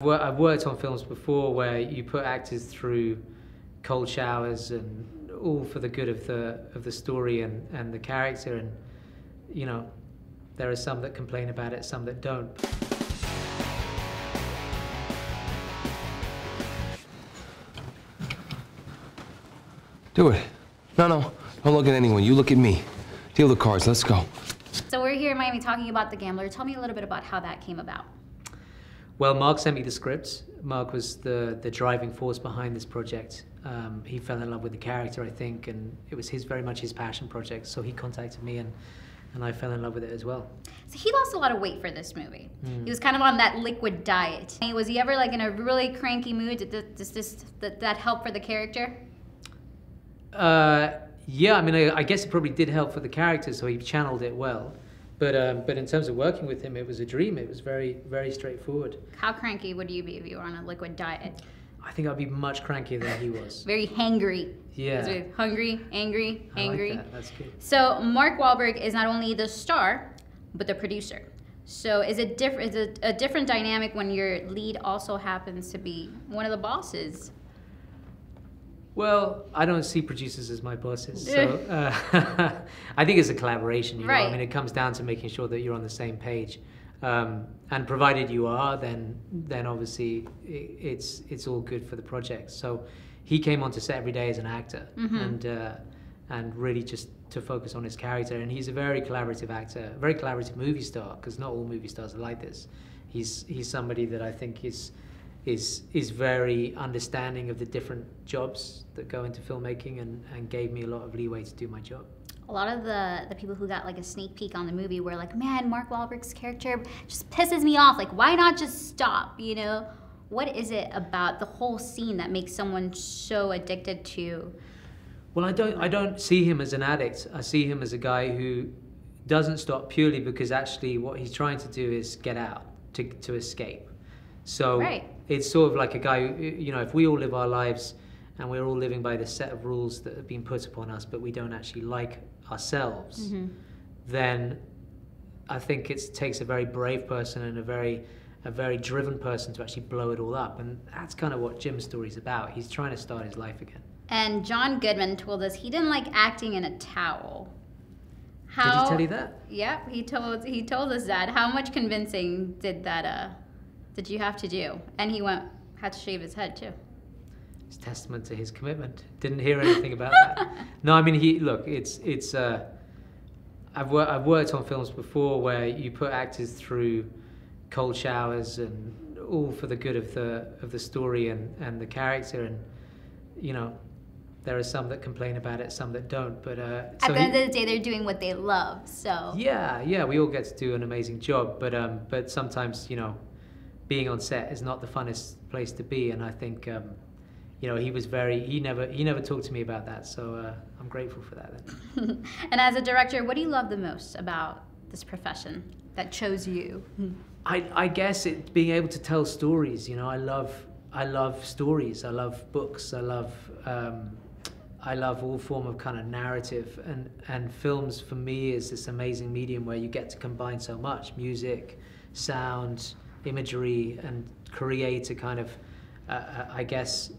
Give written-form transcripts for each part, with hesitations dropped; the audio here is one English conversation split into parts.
I've worked on films before where you put actors through cold showers and all for the good of the story and the character, and you know, there are some that complain about it, some that don't. Do it. No, don't look at anyone. You look at me. Deal the cards. Let's go. So we're here in Miami talking about The Gambler. Tell me a little bit about how that came about. Well, Mark sent me the script. Mark was the driving force behind this project. He fell in love with the character, I think, and it was very much his passion project. So he contacted me, and I fell in love with it as well. So he lost a lot of weight for this movie. He was kind of on that liquid diet. Was he ever like in a really cranky mood? Did that help for the character? Yeah, I mean, I guess it probably did help for the character, so he channeled it well. But in terms of working with him, it was a dream. It was very, very straightforward. How cranky would you be if you were on a liquid diet? I think I'd be much crankier than he was. Very hangry. Yeah. So hungry, angry, angry. I like that. That's good. So Mark Wahlberg is not only the star, but the producer. So is it a different dynamic when your lead also happens to be one of the bosses? Well, I don't see producers as my bosses, so I think it's a collaboration. You know? Right. I mean, it comes down to making sure that you're on the same page, and provided you are, then obviously it's all good for the project. So he came onto set every day as an actor, and really just to focus on his character. And he's a very collaborative actor, a very collaborative movie star, because not all movie stars are like this. He's somebody that I think is very understanding of the different jobs that go into filmmaking, and gave me a lot of leeway to do my job. A lot of the people who got like a sneak peek on the movie were like, man, Mark Wahlberg's character just pisses me off. Like, why not just stop, you know? What is it about the whole scene that makes someone so addicted to? Well, I don't see him as an addict. I see him as a guy who doesn't stop purely because actually what he's trying to do is get out, to escape. So it's sort of like a guy who, you know, if we all live our lives and we're all living by the set of rules that have been put upon us, but we don't actually like ourselves, then I think it takes a very brave person and a very driven person to actually blow it all up. And that's kind of what Jim's story's about. He's trying to start his life again. And John Goodman told us he didn't like acting in a towel. Did he tell you that? Yeah, he told us that. How much convincing did you have to do? And he had to shave his head too. It's testament to his commitment. Didn't hear anything about that. No, I mean, look, I've worked on films before where you put actors through cold showers and all for the good of the story and the character, and you know, there are some that complain about it, some that don't. But at the end of the day, they're doing what they love. So yeah, we all get to do an amazing job. But sometimes, you know, being on set is not the funnest place to be, and I think you know, he never talked to me about that, so I'm grateful for that then. And as a director, what do you love the most about this profession that chose you? I guess it being able to tell stories. You know, I love stories. I love books. I love all form of kind of narrative, and films for me is this amazing medium where you get to combine so much: music, sound, imagery, and create a kind of I guess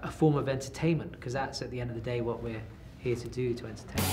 a form of entertainment, because that's at the end of the day what we're here to do, to entertain.